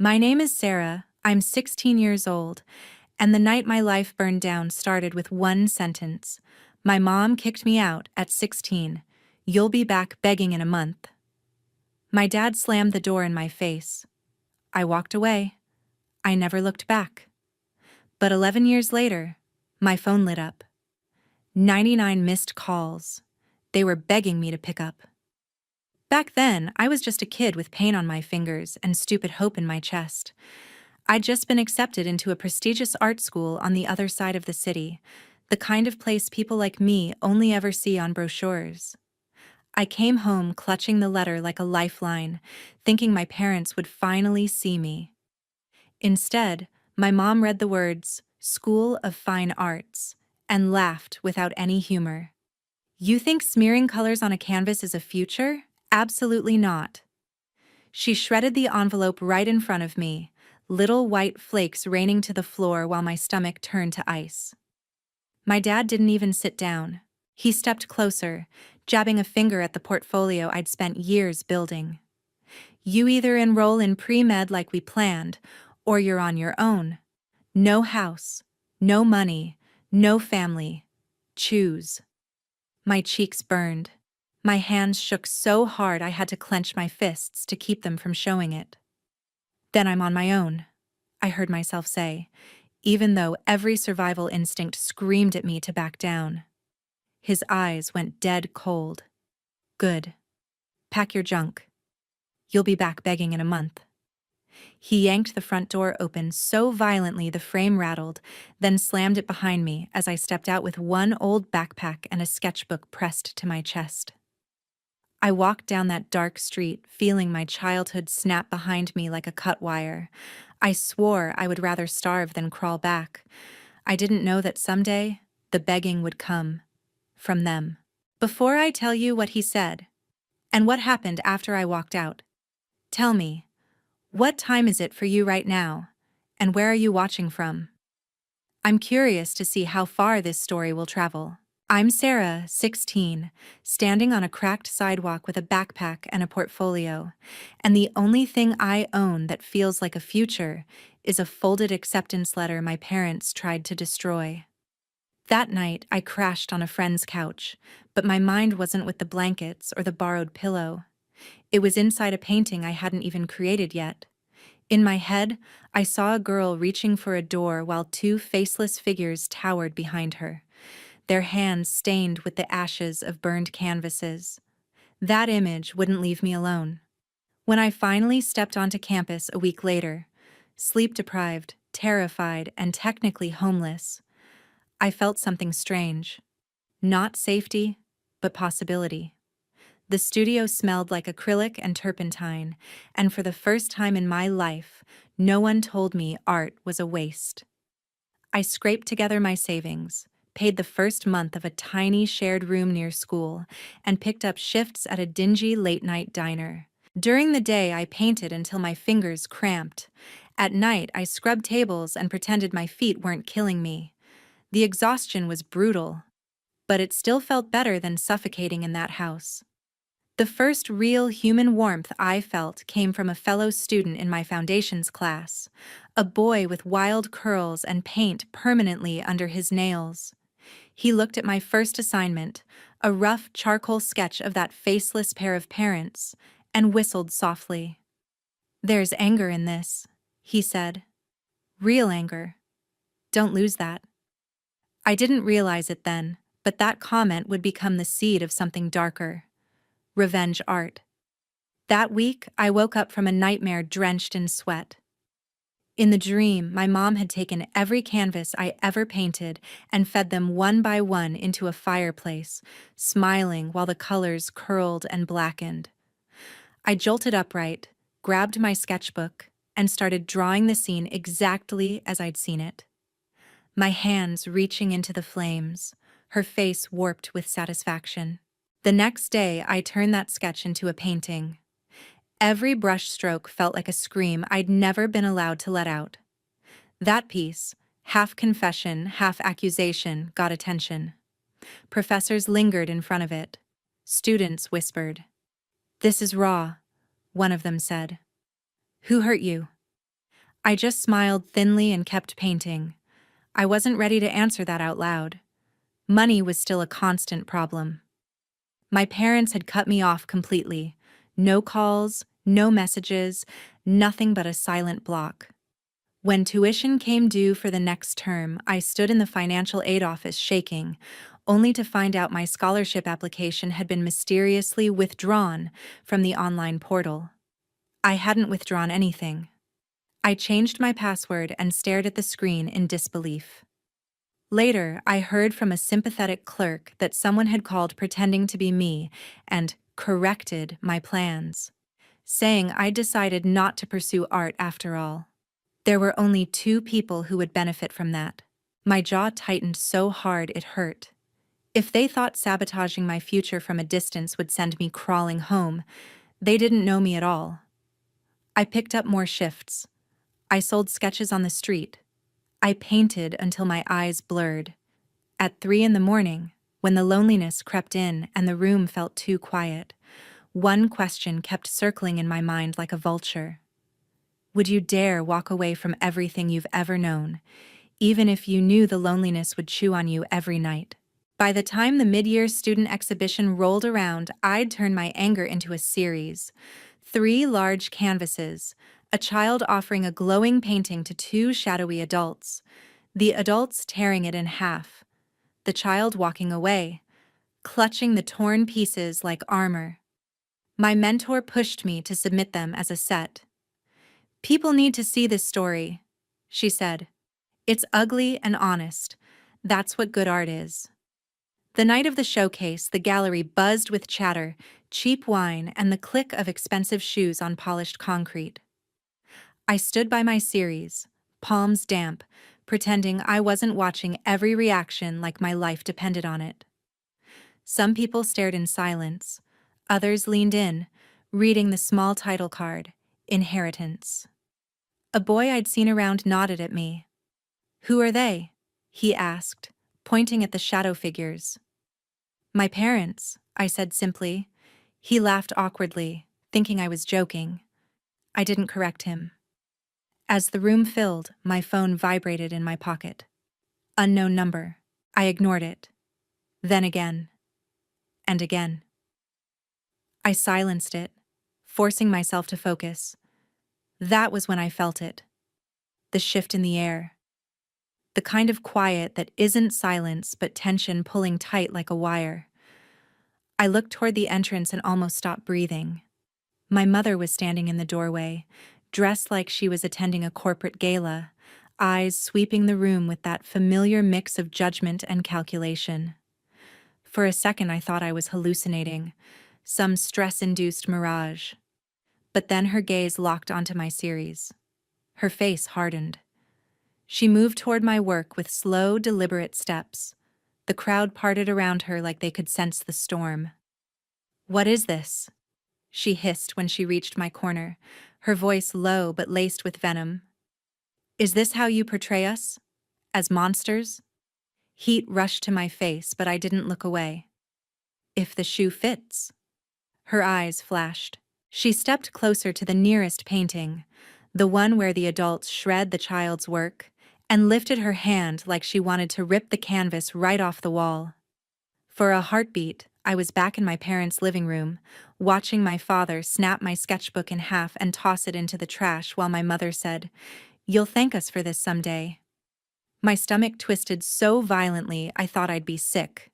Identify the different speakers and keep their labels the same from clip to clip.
Speaker 1: My name is Sarah, I'm 16 years old, and the night my life burned down started with one sentence. My mom kicked me out at 16. You'll be back begging in a month. My dad slammed the door in my face. I walked away. I never looked back. But 11 years later, my phone lit up. 99 missed calls. They were begging me to pick up. Back then, I was just a kid with pain on my fingers and stupid hope in my chest. I'd just been accepted into a prestigious art school on the other side of the city, the kind of place people like me only ever see on brochures. I came home clutching the letter like a lifeline, thinking my parents would finally see me. Instead, my mom read the words, "School of Fine Arts," and laughed without any humor. "You think smearing colors on a canvas is a future? Absolutely not." She shredded the envelope right in front of me, little white flakes raining to the floor while my stomach turned to ice. My dad didn't even sit down. He stepped closer, jabbing a finger at the portfolio I'd spent years building. "You either enroll in pre-med like we planned, or you're on your own. No house, no money, no family. Choose." My cheeks burned. My hands shook so hard I had to clench my fists to keep them from showing it. "Then I'm on my own," I heard myself say, even though every survival instinct screamed at me to back down. His eyes went dead cold. "Good. Pack your junk. You'll be back begging in a month." He yanked the front door open so violently the frame rattled, then slammed it behind me as I stepped out with one old backpack and a sketchbook pressed to my chest. I walked down that dark street, feeling my childhood snap behind me like a cut wire. I swore I would rather starve than crawl back. I didn't know that someday the begging would come from them. Before I tell you what he said, and what happened after I walked out, tell me, what time is it for you right now, and where are you watching from? I'm curious to see how far this story will travel. I'm Sarah, 16, standing on a cracked sidewalk with a backpack and a portfolio, and the only thing I own that feels like a future is a folded acceptance letter my parents tried to destroy. That night, I crashed on a friend's couch, but my mind wasn't with the blankets or the borrowed pillow. It was inside a painting I hadn't even created yet. In my head, I saw a girl reaching for a door while two faceless figures towered behind her, their hands stained with the ashes of burned canvases. That image wouldn't leave me alone. When I finally stepped onto campus a week later, sleep-deprived, terrified, and technically homeless, I felt something strange. Not safety, but possibility. The studio smelled like acrylic and turpentine, and for the first time in my life, no one told me art was a waste. I scraped together my savings, paid the first month of a tiny shared room near school, and picked up shifts at a dingy late-night diner. During the day, I painted until my fingers cramped. At night, I scrubbed tables and pretended my feet weren't killing me. The exhaustion was brutal, but it still felt better than suffocating in that house. The first real human warmth I felt came from a fellow student in my foundations class, a boy with wild curls and paint permanently under his nails. He looked at my first assignment, a rough charcoal sketch of that faceless pair of parents, and whistled softly. "There's anger in this," he said. "Real anger. Don't lose that." I didn't realize it then, but that comment would become the seed of something darker. Revenge art. That week, I woke up from a nightmare drenched in sweat. In the dream, my mom had taken every canvas I ever painted and fed them one by one into a fireplace, smiling while the colors curled and blackened. I jolted upright, grabbed my sketchbook, and started drawing the scene exactly as I'd seen it. My hands reaching into the flames, her face warped with satisfaction. The next day, I turned that sketch into a painting. Every brush stroke felt like a scream I'd never been allowed to let out. That piece, half confession, half accusation, got attention. Professors lingered in front of it. Students whispered. "This is raw," one of them said. "Who hurt you?" I just smiled thinly and kept painting. I wasn't ready to answer that out loud. Money was still a constant problem. My parents had cut me off completely. No calls, no messages, nothing but a silent block. When tuition came due for the next term, I stood in the financial aid office shaking, only to find out my scholarship application had been mysteriously withdrawn from the online portal. I hadn't withdrawn anything. I changed my password and stared at the screen in disbelief. Later, I heard from a sympathetic clerk that someone had called pretending to be me and corrected my plans, saying I'd decided not to pursue art after all. There were only 2 people who would benefit from that. My jaw tightened so hard it hurt. If they thought sabotaging my future from a distance would send me crawling home, they didn't know me at all. I picked up more shifts. I sold sketches on the street. I painted until my eyes blurred. At 3 in the morning, when the loneliness crept in and the room felt too quiet, one question kept circling in my mind like a vulture. Would you dare walk away from everything you've ever known, even if you knew the loneliness would chew on you every night? By the time the mid-year student exhibition rolled around, I'd turned my anger into a series. 3 large canvases, a child offering a glowing painting to 2 shadowy adults, the adults tearing it in half, the child walking away, clutching the torn pieces like armor. My mentor pushed me to submit them as a set. "People need to see this story," she said. "It's ugly and honest. That's what good art is." The night of the showcase, the gallery buzzed with chatter, cheap wine, and the click of expensive shoes on polished concrete. I stood by my series, palms damp, pretending I wasn't watching every reaction like my life depended on it. Some people stared in silence. Others leaned in, reading the small title card, Inheritance. A boy I'd seen around nodded at me. "Who are they?" he asked, pointing at the shadow figures. "My parents," I said simply. He laughed awkwardly, thinking I was joking. I didn't correct him. As the room filled, my phone vibrated in my pocket. Unknown number. I ignored it. Then again. And again. I silenced it, forcing myself to focus. That was when I felt it. The shift in the air. The kind of quiet that isn't silence but tension pulling tight like a wire. I looked toward the entrance and almost stopped breathing. My mother was standing in the doorway, dressed like she was attending a corporate gala, eyes sweeping the room with that familiar mix of judgment and calculation. For a second I thought I was hallucinating, some stress-induced mirage. But then her gaze locked onto my series. Her face hardened. She moved toward my work with slow, deliberate steps. The crowd parted around her like they could sense the storm. "What is this?" she hissed when she reached my corner, her voice low but laced with venom. "Is this how you portray us? As monsters?" Heat rushed to my face, but I didn't look away. "If the shoe fits." Her eyes flashed. She stepped closer to the nearest painting, the one where the adults shred the child's work, and lifted her hand like she wanted to rip the canvas right off the wall. For a heartbeat, I was back in my parents' living room, watching my father snap my sketchbook in half and toss it into the trash while my mother said, "You'll thank us for this someday." My stomach twisted so violently I thought I'd be sick.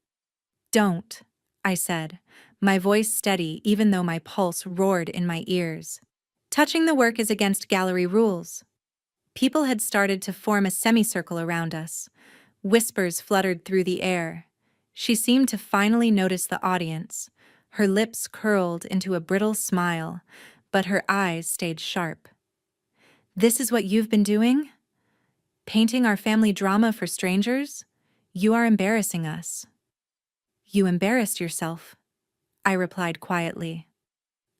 Speaker 1: "Don't," I said, my voice steady even though my pulse roared in my ears. "Touching the work is against gallery rules." People had started to form a semicircle around us. Whispers fluttered through the air. She seemed to finally notice the audience. Her lips curled into a brittle smile, but her eyes stayed sharp. "This is what you've been doing? Painting our family drama for strangers? You are embarrassing us." "You embarrassed yourself," I replied quietly.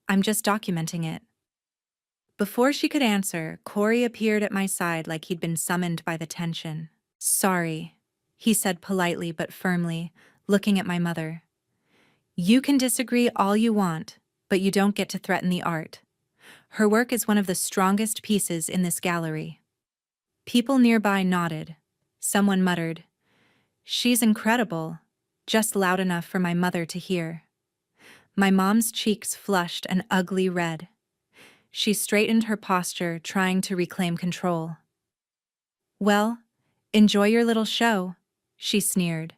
Speaker 1: "I'm just documenting it." Before she could answer, Corey appeared at my side like he'd been summoned by the tension. "Sorry," he said politely but firmly, looking at my mother. "You can disagree all you want, but you don't get to threaten the art." Her work is one of the strongest pieces in this gallery. People nearby nodded. Someone muttered, "She's incredible," just loud enough for my mother to hear. My mom's cheeks flushed an ugly red. She straightened her posture, trying to reclaim control. "Well, enjoy your little show," she sneered.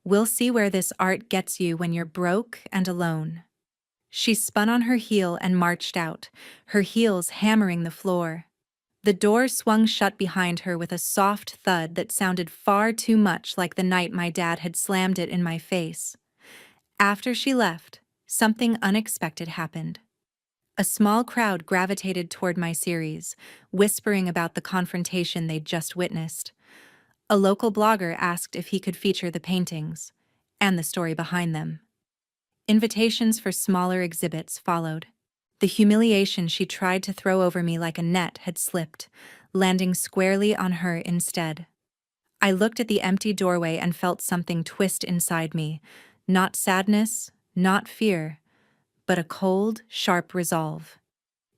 Speaker 1: "We'll see where this art gets you when you're broke and alone." She spun on her heel and marched out, her heels hammering the floor. The door swung shut behind her with a soft thud that sounded far too much like the night my dad had slammed it in my face. After she left, something unexpected happened. A small crowd gravitated toward my series, whispering about the confrontation they'd just witnessed. A local blogger asked if he could feature the paintings and the story behind them. Invitations for smaller exhibits followed. The humiliation she tried to throw over me like a net had slipped, landing squarely on her instead. I looked at the empty doorway and felt something twist inside me. Not sadness, not fear, but a cold, sharp resolve.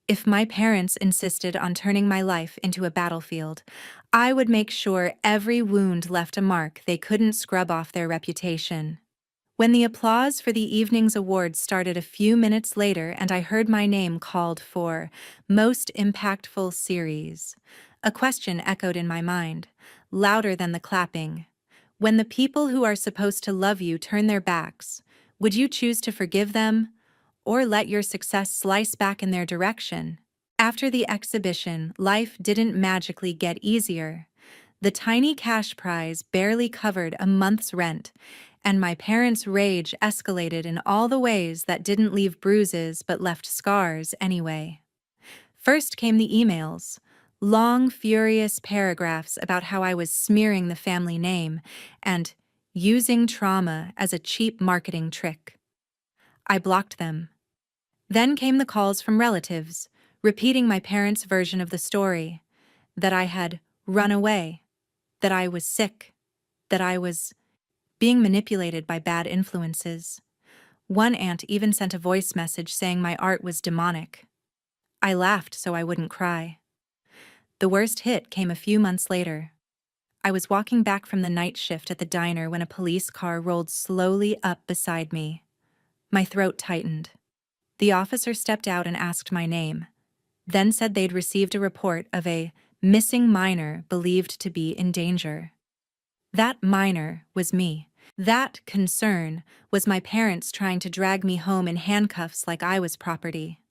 Speaker 1: If my parents insisted on turning my life into a battlefield, I would make sure every wound left a mark they couldn't scrub off their reputation. When the applause for the evening's awards started a few minutes later and I heard my name called for Most Impactful Series, a question echoed in my mind, louder than the clapping. When the people who are supposed to love you turn their backs, would you choose to forgive them or let your success slice back in their direction? After the exhibition, life didn't magically get easier. The tiny cash prize barely covered a month's rent, and my parents' rage escalated in all the ways that didn't leave bruises but left scars anyway. First came the emails, long, furious paragraphs about how I was smearing the family name and using trauma as a cheap marketing trick. I blocked them. Then came the calls from relatives, repeating my parents' version of the story, that I had run away, that I was sick, that I was being manipulated by bad influences. One aunt even sent a voice message saying my art was demonic. I laughed so I wouldn't cry. The worst hit came a few months later. I was walking back from the night shift at the diner when a police car rolled slowly up beside me. My throat tightened. The officer stepped out and asked my name, then said they'd received a report of a missing minor believed to be in danger. That minor was me. That concern was my parents trying to drag me home in handcuffs like I was property.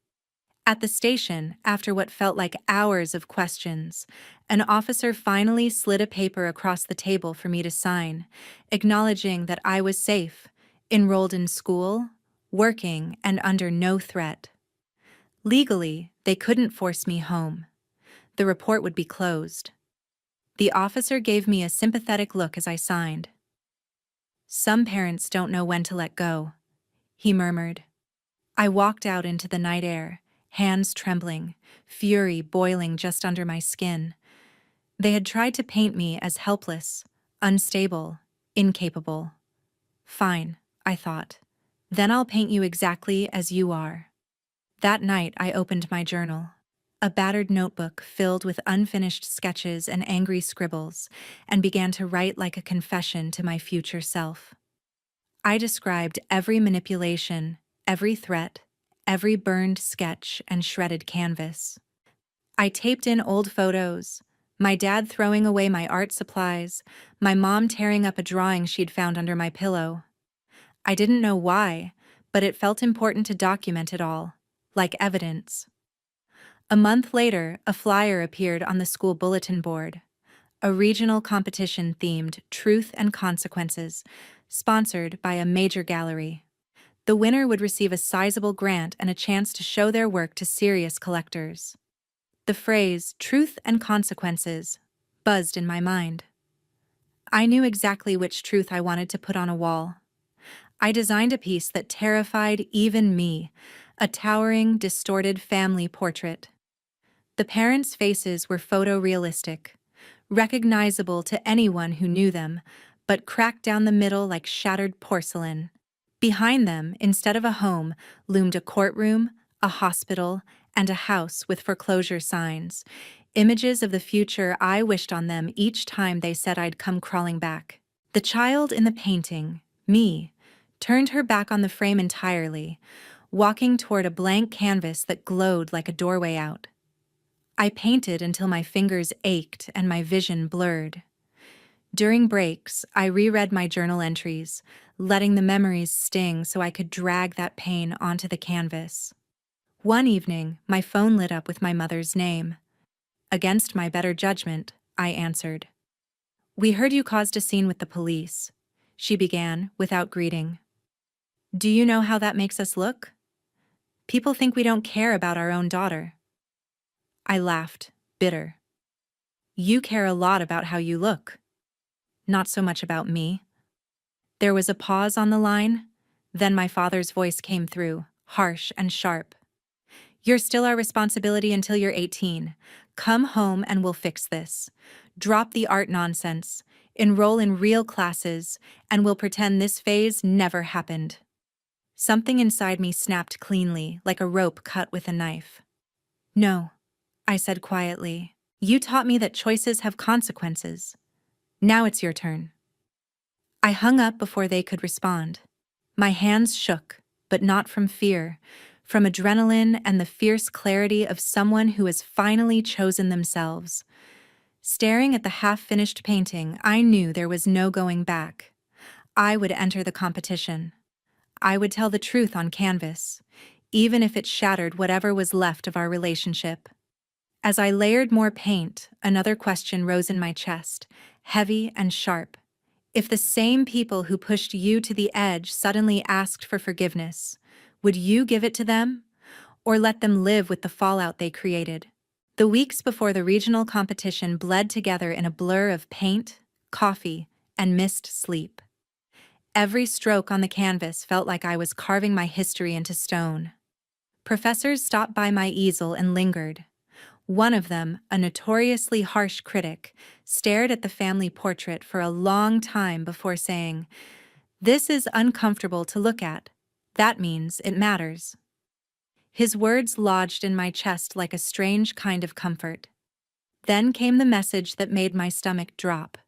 Speaker 1: At the station, after what felt like hours of questions, an officer finally slid a paper across the table for me to sign, acknowledging that I was safe, enrolled in school, working, and under no threat. Legally, they couldn't force me home. The report would be closed. The officer gave me a sympathetic look as I signed. "Some parents don't know when to let go," he murmured. I walked out into the night air, hands trembling, fury boiling just under my skin. They had tried to paint me as helpless, unstable, incapable. Fine, I thought. Then I'll paint you exactly as you are. That night I opened my journal. A battered notebook filled with unfinished sketches and angry scribbles, and began to write like a confession to my future self. I described every manipulation, every threat, every burned sketch and shredded canvas. I taped in old photos, my dad throwing away my art supplies, my mom tearing up a drawing she'd found under my pillow. I didn't know why, but it felt important to document it all, like evidence. A month later, a flyer appeared on the school bulletin board. A regional competition themed Truth and Consequences, sponsored by a major gallery. The winner would receive a sizable grant and a chance to show their work to serious collectors. The phrase, "truth and consequences," buzzed in my mind. I knew exactly which truth I wanted to put on a wall. I designed a piece that terrified even me, a towering, distorted family portrait. The parents' faces were photorealistic, recognizable to anyone who knew them, but cracked down the middle like shattered porcelain. Behind them, instead of a home, loomed a courtroom, a hospital, and a house with foreclosure signs, images of the future I wished on them each time they said I'd come crawling back. The child in the painting, me, turned her back on the frame entirely, walking toward a blank canvas that glowed like a doorway out. I painted until my fingers ached and my vision blurred. During breaks, I reread my journal entries, letting the memories sting so I could drag that pain onto the canvas. One evening, my phone lit up with my mother's name. Against my better judgment, I answered. "We heard you caused a scene with the police," she began, without greeting. "Do you know how that makes us look? People think we don't care about our own daughter." I laughed, bitter. "You care a lot about how you look. Not so much about me." There was a pause on the line, then my father's voice came through, harsh and sharp. "You're still our responsibility until you're 18. Come home and we'll fix this. Drop the art nonsense, enroll in real classes, and we'll pretend this phase never happened." Something inside me snapped cleanly, like a rope cut with a knife. "No," I said quietly. "You taught me that choices have consequences. Now it's your turn." I hung up before they could respond. My hands shook, but not from fear, from adrenaline and the fierce clarity of someone who has finally chosen themselves. Staring at the half-finished painting, I knew there was no going back. I would enter the competition. I would tell the truth on canvas, even if it shattered whatever was left of our relationship. As I layered more paint, another question rose in my chest, heavy and sharp. If the same people who pushed you to the edge suddenly asked for forgiveness, would you give it to them, or let them live with the fallout they created? The weeks before the regional competition bled together in a blur of paint, coffee, and missed sleep. Every stroke on the canvas felt like I was carving my history into stone. Professors stopped by my easel and lingered. One of them, a notoriously harsh critic, stared at the family portrait for a long time before saying, "This is uncomfortable to look at. That means it matters." His words lodged in my chest like a strange kind of comfort. Then came the message that made my stomach drop.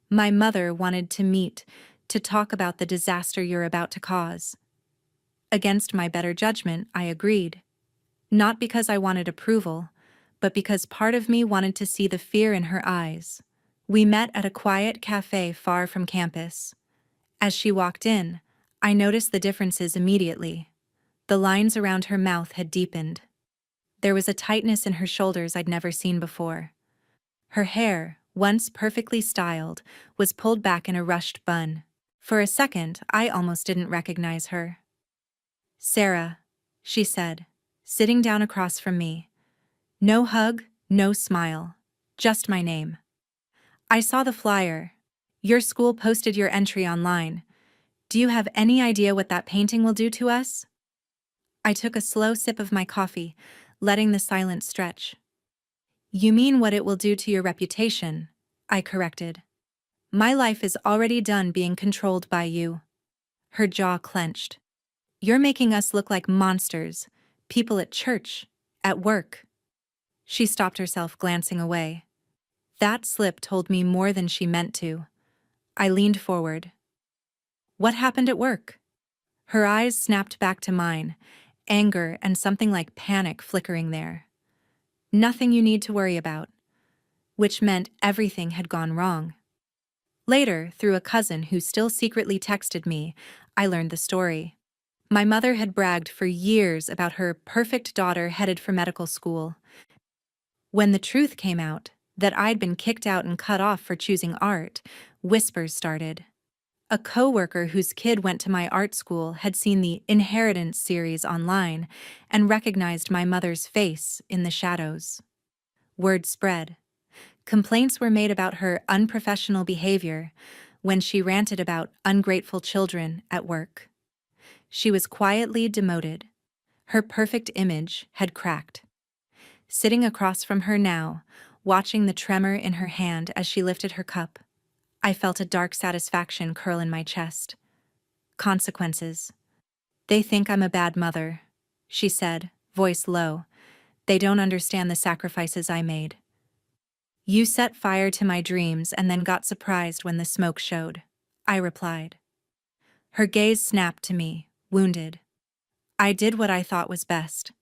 Speaker 1: My mother wanted to meet, to talk about the disaster you're about to cause. Against my better judgment, I agreed. Not because I wanted approval, but because part of me wanted to see the fear in her eyes. We met at a quiet cafe far from campus. As she walked in, I noticed the differences immediately. The lines around her mouth had deepened. There was a tightness in her shoulders I'd never seen before. Her hair, once perfectly styled, was pulled back in a rushed bun. For a second, I almost didn't recognize her. "Sarah," she said, sitting down across from me. No hug, no smile, just my name. "I saw the flyer. Your school posted your entry online. Do you have any idea what that painting will do to us?" I took a slow sip of my coffee, letting the silence stretch. "You mean what it will do to your reputation," I corrected. "My life is already done being controlled by you." Her jaw clenched. "You're making us look like monsters, people at church, at work." She stopped herself, glancing away. That slip told me more than she meant to. I leaned forward. "What happened at work?" Her eyes snapped back to mine, anger and something like panic flickering there. "Nothing you need to worry about," which meant everything had gone wrong. Later, through a cousin who still secretly texted me, I learned the story. My mother had bragged for years about her perfect daughter headed for medical school. When the truth came out, that I'd been kicked out and cut off for choosing art, whispers started. A coworker whose kid went to my art school had seen the Inheritance series online and recognized my mother's face in the shadows. Word spread. Complaints were made about her unprofessional behavior when she ranted about ungrateful children at work. She was quietly demoted. Her perfect image had cracked. Sitting across from her now, watching the tremor in her hand as she lifted her cup, I felt a dark satisfaction curl in my chest. Consequences. "They think I'm a bad mother," she said, voice low. They don't understand the sacrifices I made. You set fire to my dreams and then got surprised when the smoke showed, I replied. Her gaze snapped to me, wounded. I did what I thought was best.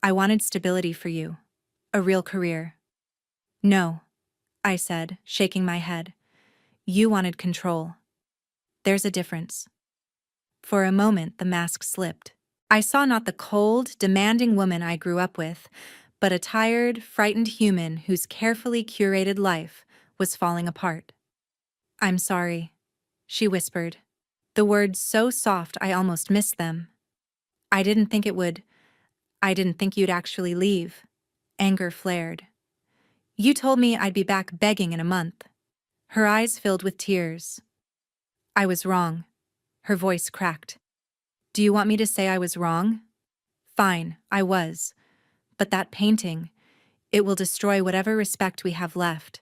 Speaker 1: I wanted stability for you. A real career. No, I said, shaking my head. You wanted control. There's a difference. For a moment, the mask slipped. I saw not the cold, demanding woman I grew up with, but a tired, frightened human whose carefully curated life was falling apart. I'm sorry, she whispered. The words so soft I almost missed them. I didn't think you'd actually leave. Anger flared. You told me I'd be back begging in a month. Her eyes filled with tears. I was wrong. Her voice cracked. Do you want me to say I was wrong? Fine, I was. But that painting, it will destroy whatever respect we have left.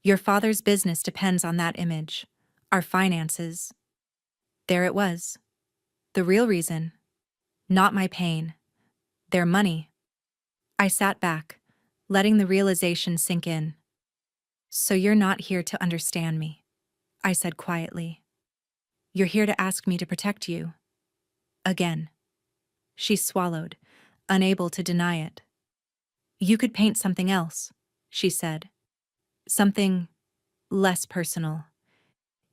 Speaker 1: Your father's business depends on that image. Our finances. There it was. The real reason. Not my pain. Their money. I sat back, letting the realization sink in. So you're not here to understand me, I said quietly. You're here to ask me to protect you. Again. She swallowed, unable to deny it. You could paint something else, she said. Something less personal.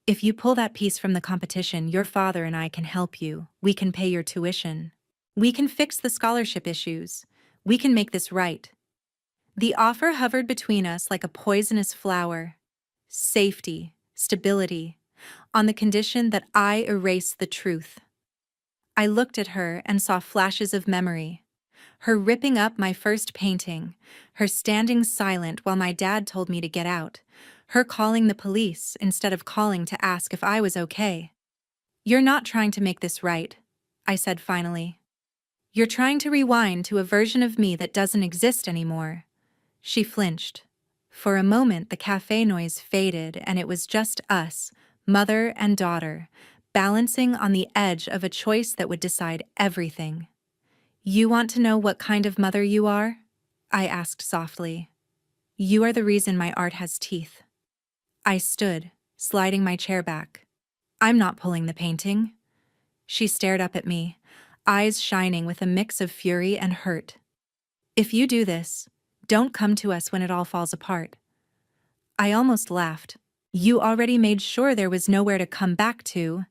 Speaker 1: If you pull that piece from the competition, your father and I can help you. We can pay your tuition. We can fix the scholarship issues. We can make this right. The offer hovered between us like a poisonous flower. Safety, stability, on the condition that I erase the truth. I looked at her and saw flashes of memory. Her ripping up my first painting, her standing silent while my dad told me to get out, her calling the police instead of calling to ask if I was okay. You're not trying to make this right, I said finally. You're trying to rewind to a version of me that doesn't exist anymore. She flinched. For a moment, the cafe noise faded and it was just us, mother and daughter, balancing on the edge of a choice that would decide everything. You want to know what kind of mother you are? I asked softly. You are the reason my art has teeth. I stood, sliding my chair back. I'm not pulling the painting. She stared up at me, eyes shining with a mix of fury and hurt. If you do this, don't come to us when it all falls apart. I almost laughed. You already made sure there was nowhere to come back to.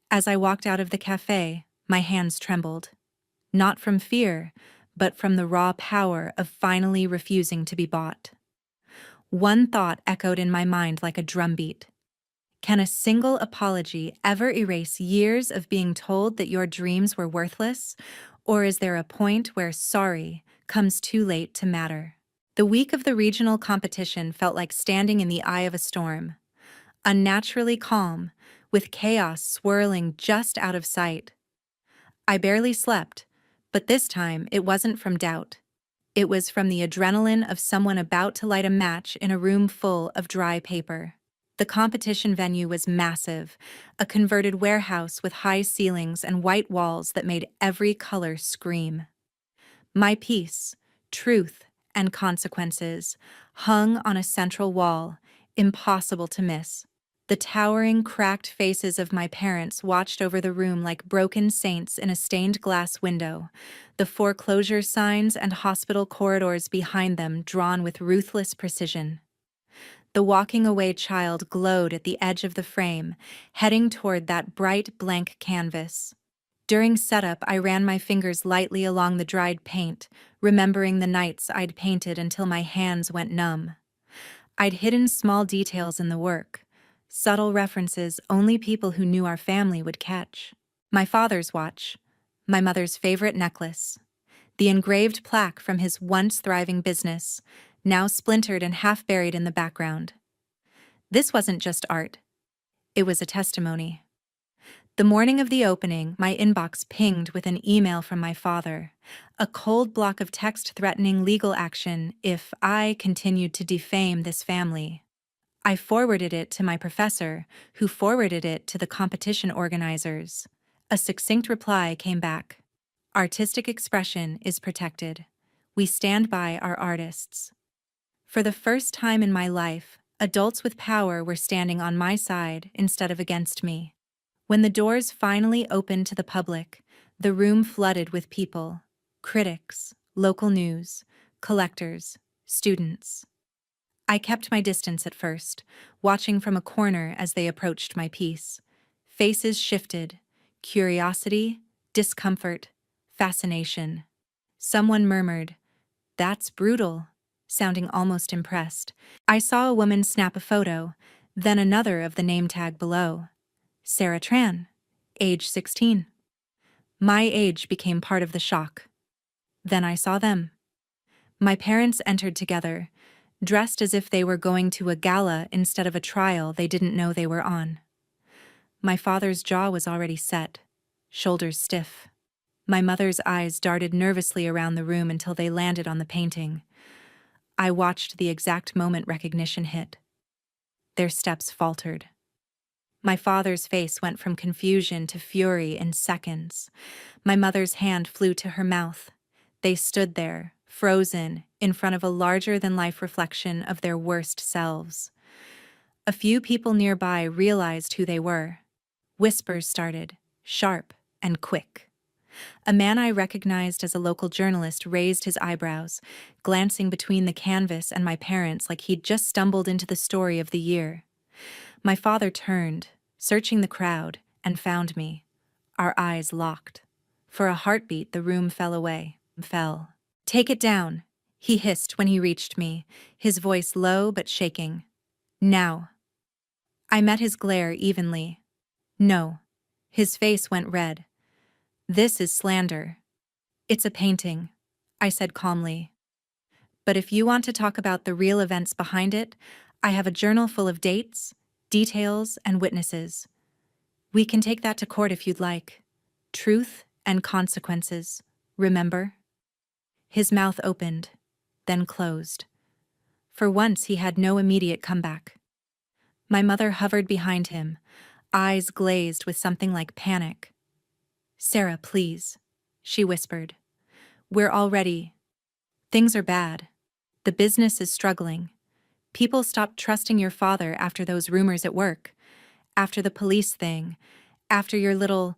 Speaker 1: As I walked out of the cafe, my hands trembled. Not from fear, but from the raw power of finally refusing to be bought. One thought echoed in my mind like a drumbeat. Can a single apology ever erase years of being told that your dreams were worthless? Or is there a point where sorry comes too late to matter? The week of the regional competition felt like standing in the eye of a storm. Unnaturally calm, with chaos swirling just out of sight. I barely slept, but this time it wasn't from doubt. It was from the adrenaline of someone about to light a match in a room full of dry paper. The competition venue was massive, a converted warehouse with high ceilings and white walls that made every color scream. My piece, Truth and Consequences, hung on a central wall, impossible to miss. The towering, cracked faces of my parents watched over the room like broken saints in a stained glass window, the foreclosure signs and hospital corridors behind them drawn with ruthless precision. The walking away child glowed at the edge of the frame, heading toward that bright blank canvas. During setup, I ran my fingers lightly along the dried paint, remembering the nights I'd painted until my hands went numb. I'd hidden small details in the work. Subtle references only people who knew our family would catch. My father's watch, my mother's favorite necklace, the engraved plaque from his once thriving business, now splintered and half buried in the background. This wasn't just art. It was a testimony. The morning of the opening, my inbox pinged with an email from my father, a cold block of text threatening legal action if I continued to defame this family. I forwarded it to my professor, who forwarded it to the competition organizers. A succinct reply came back. Artistic expression is protected. We stand by our artists. For the first time in my life, adults with power were standing on my side instead of against me. When the doors finally opened to the public, the room flooded with people: critics, local news, collectors, students. I kept my distance at first, watching from a corner as they approached my piece. Faces shifted: curiosity, discomfort, fascination. Someone murmured, "That's brutal," sounding almost impressed. I saw a woman snap a photo, then another of the name tag below. Sarah Tran, age 16. My age became part of the shock. Then I saw them. My parents entered together, dressed as if they were going to a gala instead of a trial they didn't know they were on. My father's jaw was already set, shoulders stiff. My mother's eyes darted nervously around the room until they landed on the painting. I watched the exact moment recognition hit. Their steps faltered. My father's face went from confusion to fury in seconds. My mother's hand flew to her mouth. They stood there, frozen, in front of a larger-than-life reflection of their worst selves. A few people nearby realized who they were. Whispers started, sharp and quick. A man I recognized as a local journalist raised his eyebrows, glancing between the canvas and my parents like he'd just stumbled into the story of the year. My father turned, searching the crowd, and found me. Our eyes locked. For a heartbeat, the room fell away. Fell. "Take it down," he hissed when he reached me, his voice low but shaking. "Now." I met his glare evenly. "No." His face went red. "This is slander." "It's a painting," I said calmly. "But if you want to talk about the real events behind it, I have a journal full of dates, details, and witnesses. We can take that to court if you'd like. Truth and consequences, remember?" His mouth opened, then closed. For once, he had no immediate comeback. My mother hovered behind him, eyes glazed with something like panic. "Sarah, please," she whispered. "We're already. Things are bad. The business is struggling. People stopped trusting your father after those rumors at work, after the police thing, after your little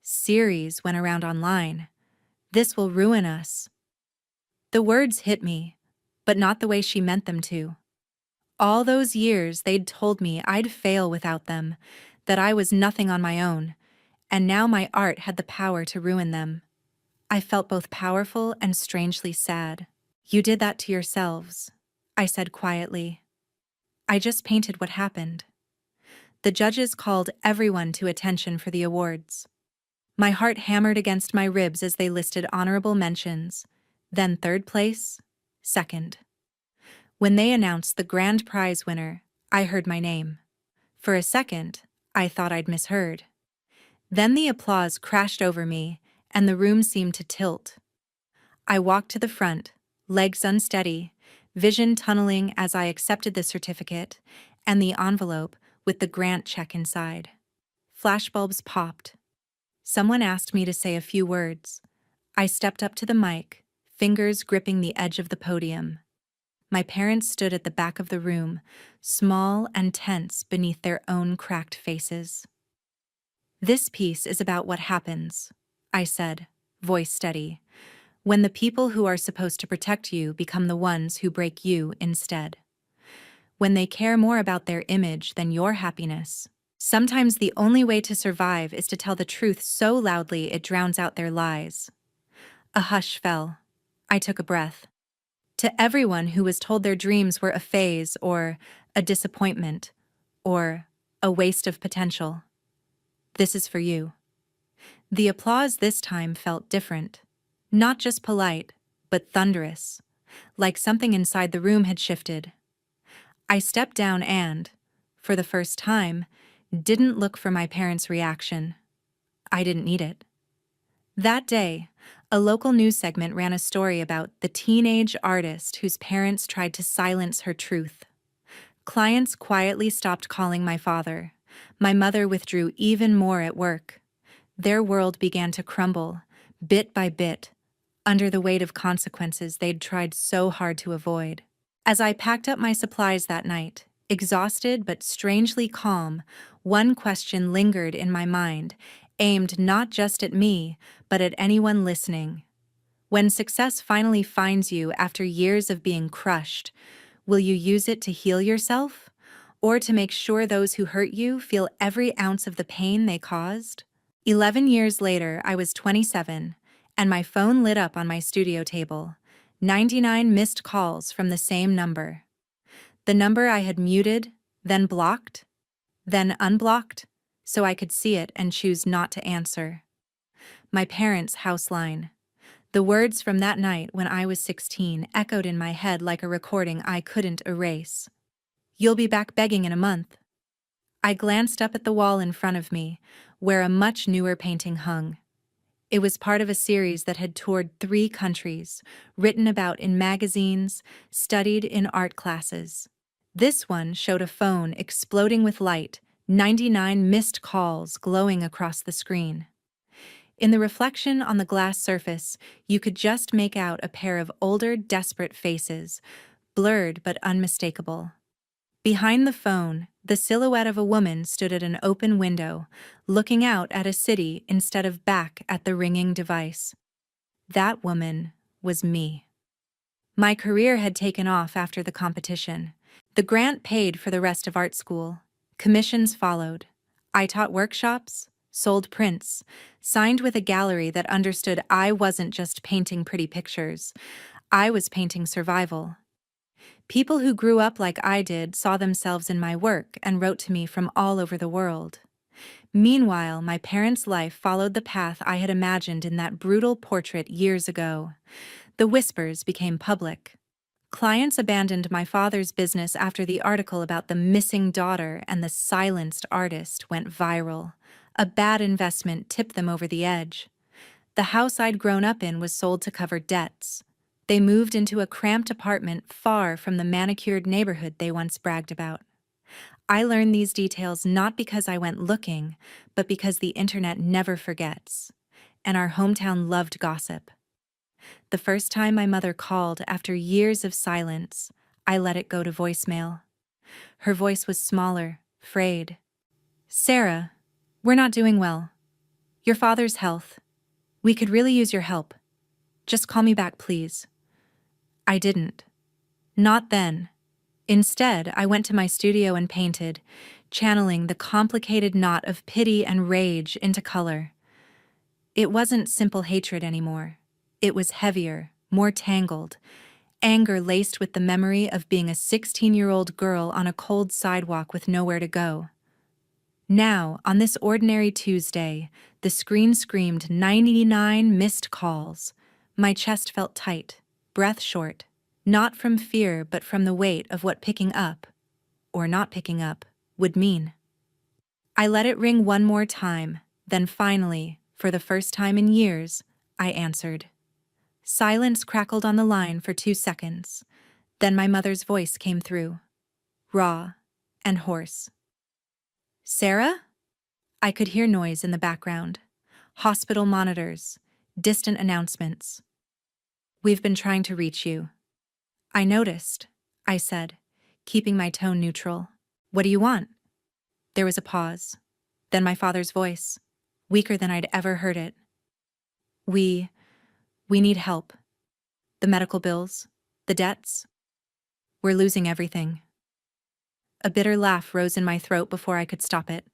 Speaker 1: series went around online. This will ruin us." The words hit me, but not the way she meant them to. All those years they'd told me I'd fail without them, that I was nothing on my own, and now my art had the power to ruin them. I felt both powerful and strangely sad. "You did that to yourselves," I said quietly. "I just painted what happened." The judges called everyone to attention for the awards. My heart hammered against my ribs as they listed honorable mentions, then third place, second. When they announced the grand prize winner, I heard my name. For a second, I thought I'd misheard. Then the applause crashed over me, and the room seemed to tilt. I walked to the front, legs unsteady, vision tunneling as I accepted the certificate and the envelope with the grant check inside. Flashbulbs popped. Someone asked me to say a few words. I stepped up to the mic, fingers gripping the edge of the podium. My parents stood at the back of the room, small and tense beneath their own cracked faces. "This piece is about what happens," I said, voice steady, "when the people who are supposed to protect you become the ones who break you instead. When they care more about their image than your happiness. Sometimes the only way to survive is to tell the truth so loudly it drowns out their lies." A hush fell. I took a breath. To everyone who was told their dreams were a phase or a disappointment or a waste of potential, this is for you. The applause this time felt different. Not just polite, but thunderous, like something inside the room had shifted. I stepped down and, for the first time, didn't look for my parents' reaction. I didn't need it. That day, a local news segment ran a story about the teenage artist whose parents tried to silence her truth. Clients quietly stopped calling my father. My mother withdrew even more at work. Their world began to crumble, bit by bit, under the weight of consequences they'd tried so hard to avoid. As I packed up my supplies that night, exhausted but strangely calm, one question lingered in my mind, aimed not just at me, but at anyone listening. When success finally finds you after years of being crushed, will you use it to heal yourself? Or to make sure those who hurt you feel every ounce of the pain they caused? 11 years later, I was 27, and my phone lit up on my studio table. 99 missed calls from the same number. The number I had muted, then blocked, then unblocked, so I could see it and choose not to answer. My parents' house line. The words from that night when I was 16 echoed in my head like a recording I couldn't erase. "You'll be back begging in a month." I glanced up at the wall in front of me, where a much newer painting hung. It was part of a series that had toured 3 countries, written about in magazines, studied in art classes. This one showed a phone exploding with light, 99 missed calls glowing across the screen. In the reflection on the glass surface, you could just make out a pair of older, desperate faces, blurred but unmistakable. Behind the phone, the silhouette of a woman stood at an open window, looking out at a city instead of back at the ringing device. That woman was me. My career had taken off after the competition. The grant paid for the rest of art school. Commissions followed. I taught workshops, sold prints, signed with a gallery that understood I wasn't just painting pretty pictures. I was painting survival. People who grew up like I did saw themselves in my work and wrote to me from all over the world. Meanwhile, my parents' life followed the path I had imagined in that brutal portrait years ago. The whispers became public. Clients abandoned my father's business after the article about the missing daughter and the silenced artist went viral. A bad investment tipped them over the edge. The house I'd grown up in was sold to cover debts. They moved into a cramped apartment far from the manicured neighborhood they once bragged about. I learned these details not because I went looking, but because the internet never forgets. And our hometown loved gossip. The first time my mother called after years of silence, I let it go to voicemail. Her voice was smaller, frayed. "Sarah, we're not doing well. Your father's health. We could really use your help. Just call me back, please." I didn't. Not then. Instead, I went to my studio and painted, channeling the complicated knot of pity and rage into color. It wasn't simple hatred anymore. It was heavier, more tangled, anger laced with the memory of being a 16-year-old girl on a cold sidewalk with nowhere to go. Now, on this ordinary Tuesday, the screen screamed 99 missed calls. My chest felt tight, breath short, not from fear but from the weight of what picking up, or not picking up, would mean. I let it ring one more time, then finally, for the first time in years, I answered. Silence crackled on the line for 2 seconds. Then my mother's voice came through, raw and hoarse. "Sarah?" I could hear noise in the background. Hospital monitors, distant announcements. "We've been trying to reach you." "I noticed," I said, keeping my tone neutral. "What do you want?" There was a pause. Then my father's voice, weaker than I'd ever heard it. We need help. The medical bills, the debts. We're losing everything." A bitter laugh rose in my throat before I could stop it.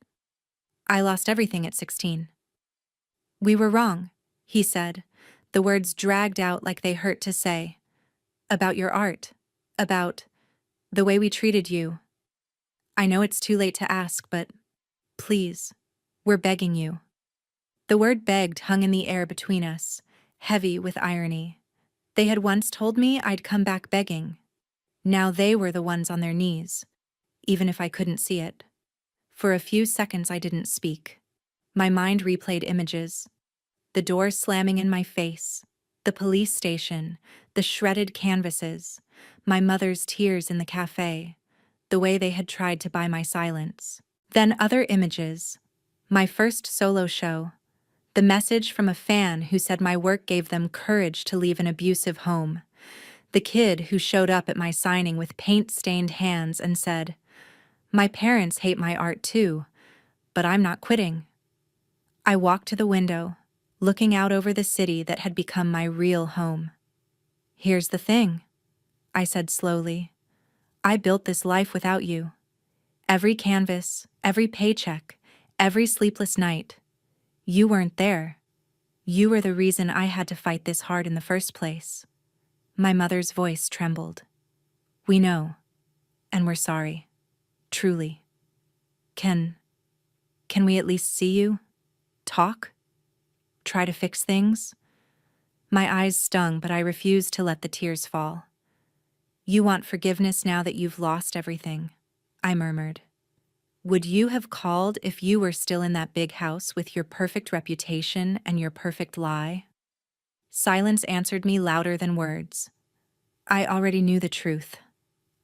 Speaker 1: "I lost everything at 16. "We were wrong," he said, the words dragged out like they hurt to say. "About your art. About the way we treated you. I know it's too late to ask, but please, we're begging you." The word begged hung in the air between us, heavy with irony. They had once told me I'd come back begging. Now they were the ones on their knees, even if I couldn't see it. For a few seconds I didn't speak. My mind replayed images. The door slamming in my face, the police station, the shredded canvases, my mother's tears in the cafe, the way they had tried to buy my silence. Then other images. My first solo show, The message from a fan who said my work gave them courage to leave an abusive home. The kid who showed up at my signing with paint-stained hands and said, "My parents hate my art too, but I'm not quitting." I walked to the window, looking out over the city that had become my real home. "Here's the thing," I said slowly. "I built this life without you. Every canvas, every paycheck, every sleepless night. You weren't there. You were the reason I had to fight this hard in the first place." My mother's voice trembled. "We know, and we're sorry. Truly. Can we at least see you? Talk? Try to fix things?" My eyes stung, but I refused to let the tears fall. "You want forgiveness now that you've lost everything," I murmured. "Would you have called if you were still in that big house with your perfect reputation and your perfect lie?" Silence answered me louder than words. I already knew the truth.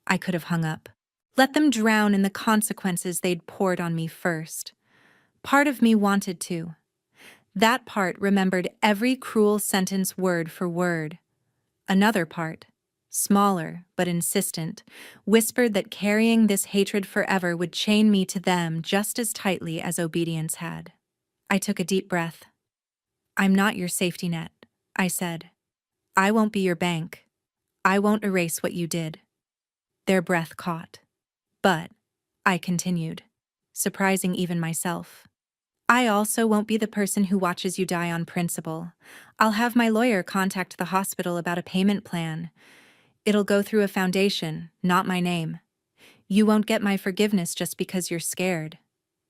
Speaker 1: I could have hung up. Let them drown in the consequences they'd poured on me first. Part of me wanted to. That part remembered every cruel sentence word for word. Another part, smaller but insistent, whispered that carrying this hatred forever would chain me to them just as tightly as obedience had. I took a deep breath. "I'm not your safety net," I said. "I won't be your bank. I won't erase what you did." Their breath caught. "But," I continued, surprising even myself, "I also won't be the person who watches you die on principle. I'll have my lawyer contact the hospital about a payment plan. It'll go through a foundation, not my name. You won't get my forgiveness just because you're scared.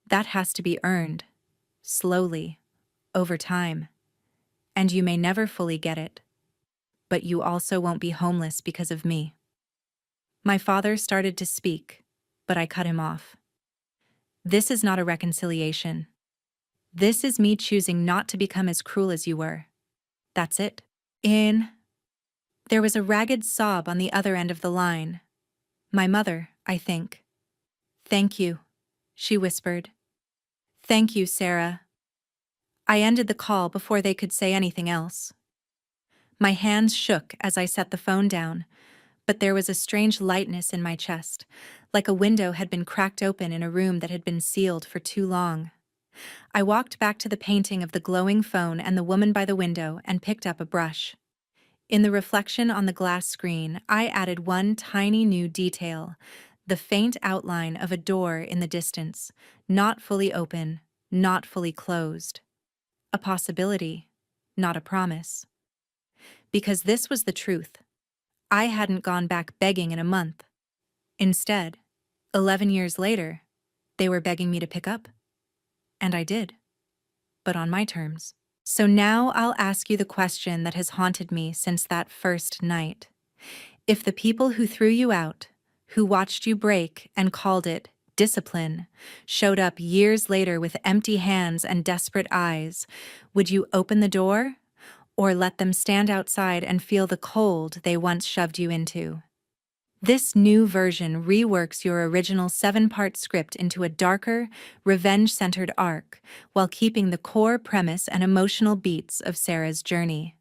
Speaker 1: That has to be earned. Slowly. Over time. And you may never fully get it. But you also won't be homeless because of me." My father started to speak, but I cut him off. "This is not a reconciliation. This is me choosing not to become as cruel as you were. That's it." There was a ragged sob on the other end of the line. My mother, I think. "Thank you," she whispered. "Thank you, Sarah." I ended the call before they could say anything else. My hands shook as I set the phone down, but there was a strange lightness in my chest, like a window had been cracked open in a room that had been sealed for too long. I walked back to the painting of the glowing phone and the woman by the window and picked up a brush. In the reflection on the glass screen, I added one tiny new detail, the faint outline of a door in the distance, not fully open, not fully closed. A possibility, not a promise. Because this was the truth. I hadn't gone back begging in a month. Instead, 11 years later, they were begging me to pick up. And I did. But on my terms. So now I'll ask you the question that has haunted me since that first night. If the people who threw you out, who watched you break and called it discipline, showed up years later with empty hands and desperate eyes, would you open the door? Or let them stand outside and feel the cold they once shoved you into? This new version reworks your original 7-part script into a darker, revenge-centered arc, while keeping the core premise and emotional beats of Sarah's journey.